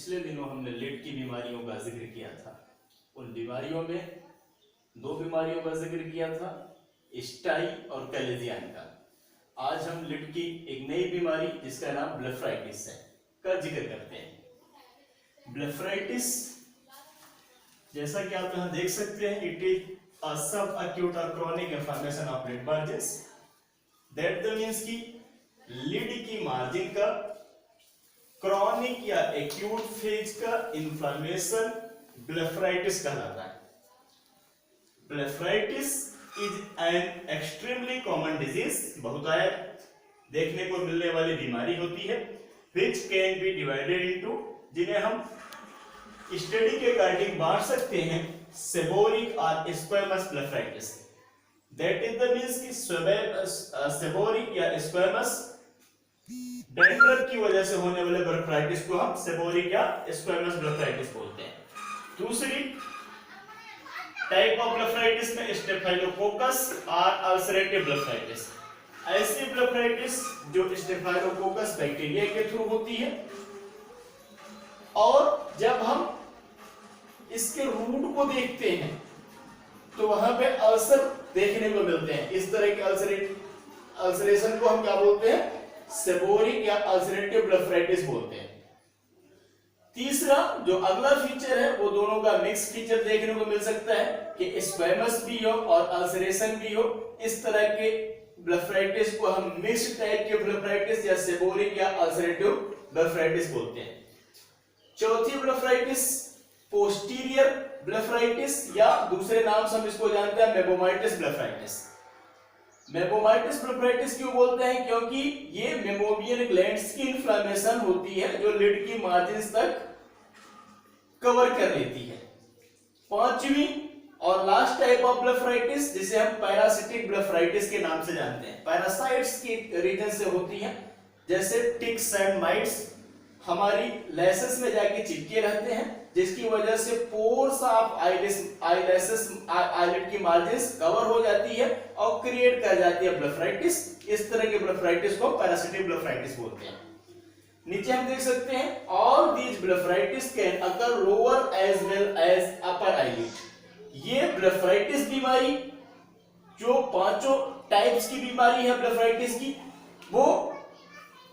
पिछले दिनों हमने लिड की बीमारियों का जिक्र किया था। उन बीमारियों में दो बीमारियों का जिक्र किया था, स्टाई और कैलेजियन का। आज हम लिड की एक नई बीमारी जिसका नाम ब्लेफराइटिस है का जिक्र करते हैं। ब्लेफराइटिस जैसा कि आप यहाँ देख सकते हैं, it is a subacute और chronic inflammation of lid margins. That the means की लिड की मार्जिन का क्रॉनिक या एक्यूट फेज का इंफ्लेमेशन ब्लेफराइटिस कहलाता है। Blepharitis is an extremely common disease, बहुतायत देखने को मिलने वाली बीमारी होती है, which can be divided into, जिन्हें हम स्टडी के अकॉर्डिंग बांट सकते हैं सेबोरिक और squamous blepharitis. That is the means की सेबोरिक या स्क्वेमस डेंड्रफ की वजह से होने वाले ब्लेफराइटिस को हम सेबोरिक या स्क्वेमस ब्लेफराइटिस बोलते हैं। दूसरी टाइप ऑफ ब्लेफराइटिस में स्टेफाइलोकोकस और अल्सरेटिव ब्लेफराइटिस। ऐसी ब्लेफराइटिस जो स्टेफाइलोकोकस बैक्टीरिया के थ्रू होती है, और जब हम इसके रूट को देखते हैं तो वहां पे अल्सर देखने को मिलते हैं। इस तरह के अल्सरेशन को हम क्या बोलते हैं? सेबोरिक या अल्सरेटिव ब्लेफराइटिस बोलते हैं। तीसरा जो अगला फीचर है वो दोनों का मिक्स फीचर देखने को मिल सकता है कि स्क्वेमस भी हो और अल्सरेशन भी हो। इस तरह के ब्लेफराइटिस को हम मिक्स्ड टाइप के ब्लेफराइटिस या सेबोरिक या अल्सरेटिव ब्लेफराइटिस बोलते हैं। चौथी ब्लेफराइटिस पोस्टीरियर ब्लेफराइटिस, या दूसरे नाम से हम इसको जानते हैं मेबोमाइटिस ब्लेफराइटिस। मेबोमाइटिस ब्लेफराइटिस क्यों बोलते हैं? क्योंकि ये मेमोबियन ग्लैंड्स की इन्फ्लेमेशन होती है जो लिड की मार्जिन्स तक कवर कर लेती है। पांचवी और लास्ट टाइप ऑफ ब्लेफराइटिस जिसे हम पैरासिटिक ब्लेफराइटिस के नाम से जानते हैं, पैरासाइट्स की रीजन से होती है, जैसे टिक्स एंड माइट्स हमारी लैसेस में जाके चिपके रहते हैं, जिसकी वजह से पोर्स ऑफ आईलिड की मार्जिन्स कवर हो जाती है और क्रिएट कर जाती है ब्लेफराइटिस। इस तरह के ब्लेफराइटिस को पैरासिटिक ब्लेफराइटिस बोलते हैं। नीचे हम देख सकते हैं all these blepharitis can occur lower as well as upper eyelid. ये ब्लेफराइटिस बीमारी जो पांचों टाइप्स की बीमारी है ब्लेफराइटिस की, वो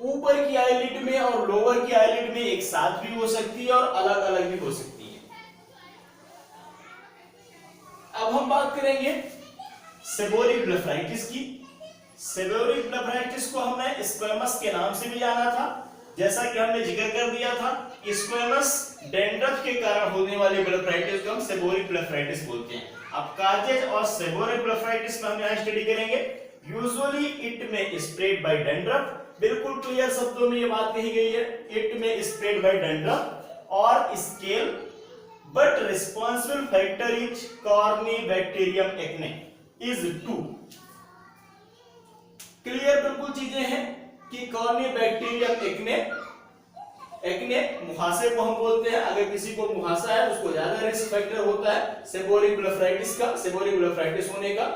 ऊपर की आईलिड में और लोअर की आईलिड में एक साथ भी हो सकती है और अलग अलग भी हो सकती है। अब हम बात करेंगे सेबोरिक ब्लेफराइटिस की। सेबोरिक ब्लेफराइटिस को हमने स्क्वेमस के नाम से भी जाना था, जैसा कि हमने जिक्र कर दिया था। स्क्वेमस डेंड्रफ के कारण होने वाली ब्लेफराइटिस को हम सेबोरिक ब्लेफराइटिस बोलते हैं। अब कार्जेज और सेबोरिक ब्लेफराइटिस में हम यहां स्टडी करेंगे। यूजुअली इट में स्प्रेड बाय डेंड्रफ, बिल्कुल क्लियर शब्दों में ये बात कही गई है, इट में स्प्रेड बाय डेंड्रफ और scale, but responsible factor is Corynebacterium acne is 2। Clear बिल्कुल चीजें हैं कि कॉर्निबैक्टीरियम एक्ने मुहासे को हम बोलते हैं। अगर किसी को मुहासा है उसको ज्यादा रिस्क फैक्टर होता है सेबोरिक ब्लेफराइटिस का, सेबोरिक ब्लेफराइटिस होने का।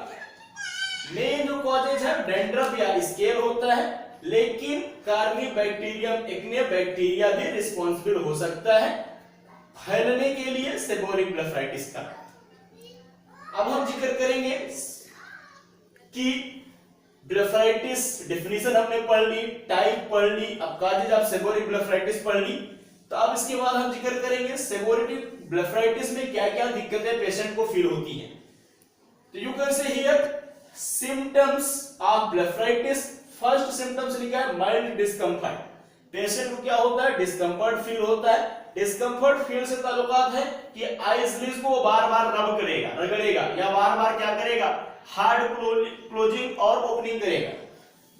मेन जो कॉजेज है डेंड्रफ या स्केल होता है, लेकिन कॉर्निबैक्टीरियम एक्ने बैक्टीरिया भी रिस्पांसिबल हो सकता है फैलने के लिए सेबोरिक ब्लेफराइटिस का। अब हम जिक्र करेंगे कि ब्लेफराइटिस डेफिनेशन हमने पढ़ ली, टाइप पढ़ ली, अब कॉजेज ऑफ सेबोरिक ब्लेफराइटिस पढ़ ली। तो अब इसके बाद हम जिक्र करेंगे सेबोरिक ब्लेफराइटिस में क्या क्या दिक्कतें पेशेंट को फील होती हैं। तो you can say here symptoms of blepharitis. First symptoms लिखा है माइल्ड डिस्कम्फर्ट। पेशेंट को क्या होता है? डिस्कम्फर्ट फील होता है। डिस्कम्फर्ट फील से ताल्लुकात है कि आईज को वो बार-बार रब करेगा, रगड़ेगा, या बार-बार क्या करेगा? हार्ड क्लोजिंग और ओपनिंग करेगा।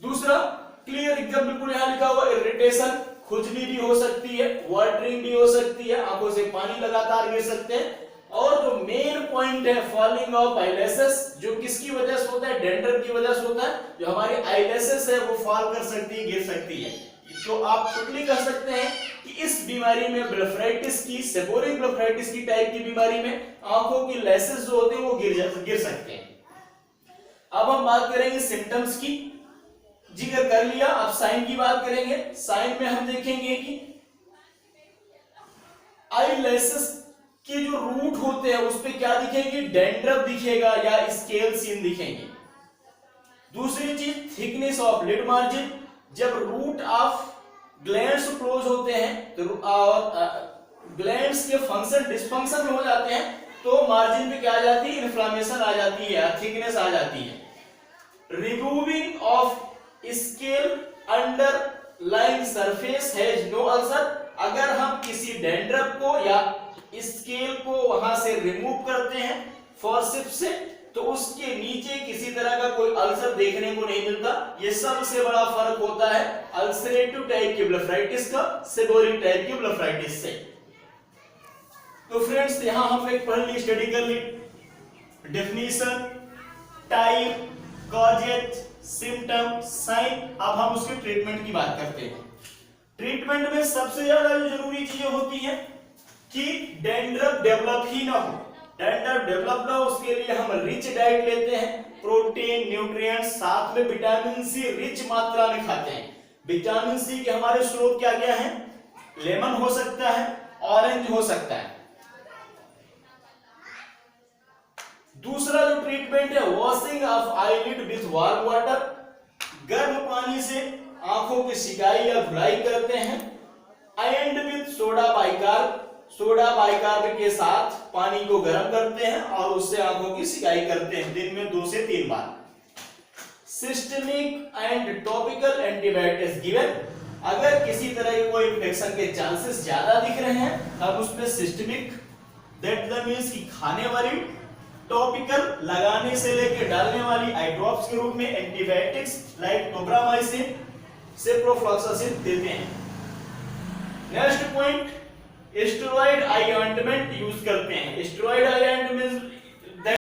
दूसरा क्लियर एकदम बिल्कुल यहां लिखा हुआ इरिटेशन, खुजली भी हो सकती है, वाटरिंग भी हो सकती है, आंखों से पानी लगातार गिर सकते हैं। और जो मेन पॉइंट है फॉलिंग ऑफ आईलैशेस, जो किसकी वजह से होता है? डेंड्रफ की वजह से होता है। जो हमारी आईलैशेस है वो फॉल कर सकती है, गिर सकती है। तो आप टोटली कह सकते हैं कि इस बीमारी में ब्लेफराइटिस की, सेबोरिक ब्लेफराइटिस की टाइप की बीमारी में आंखों की लैशेस जो होते हैं वो गिर सकते हैं। अब हम बात करेंगे सिम्टम्स की, जिक्र कर लिया। अब साइन की बात करेंगे। साइन में हम देखेंगे कि आइलेसिस के जो रूट होते हैं उस पे क्या दिखेंगे, डेंड्रफ दिखेगा या स्केल सीन दिखेंगे। दूसरी चीज थिकनेस ऑफ लिड मार्जिन, जब रूट ऑफ ग्लैंड्स क्लोज होते हैं तो ग्लैंड्स के फंक्शन डिसफंक्शन हो जाते हैं तो मार्जिन पे क्या आ जाती है, इन्फ्लामेशन आ जाती है, थिकनेस आ जाती है। Removing of scale underlying surface has no ulcer, अगर हम किसी डेंड्रफ को या स्केल को वहां से रिमूव करते हैं फोर्सेप्स से तो उसके नीचे किसी तरह का कोई अल्सर देखने को नहीं मिलता। ये सबसे बड़ा फर्क होता है अल्सरेटिव टाइप की ब्लेफराइटिस का सेबोरिक टाइप की ब्लेफराइटिस से। तो फ्रेंड्स यहां हम एक पढ़ ली, स्टडी कर ली, definition, type, causes, symptom, sign. अब हम उसके ट्रीटमेंट की बात करते हैं। ट्रीटमेंट में सबसे ज्यादा जो जरूरी चीजें होती हैं कि डेंड्रफ डेवलप ही ना हो, डेंड्रफ डेवलप ना हो उसके लिए हम रिच डाइट लेते हैं, प्रोटीन, न्यूट्रिएंट्स, साथ में विटामिन सी रिच मात्रा में खाते हैं। विटामिन सी के हमारे स्रोत क्या क्या है, लेमन हो सकता है, ऑरेंज हो सकता है। दूसरा जो ट्रीटमेंट है washing of eyelid with warm water, गर्म पानी से आंखों की सिकाई या धुलाई करते हैं। And with soda bicarb, soda bicarb के साथ पानी को गर्म करते हैं और उससे आंखों की सिकाई करते हैं दिन में 2 से 3 बार। Systemic and topical antibiotics given, अगर किसी तरह के कोई इंफेक्शन के चांसेस ज्यादा दिख रहे हैं तब उसमें सिस्टमिक दैट मींस की खाने वाली, टॉपिकल लगाने से लेकर डालने वाली आई ड्रॉप्स के रूप में एंटीबायोटिक्स लाइक टोब्रामाइसिन, सिप्रोफ्लॉक्सासिन देते हैं। नेक्स्ट पॉइंट, स्टेरॉइड आई ऑइंटमेंट यूज करते हैं। स्टेरॉइड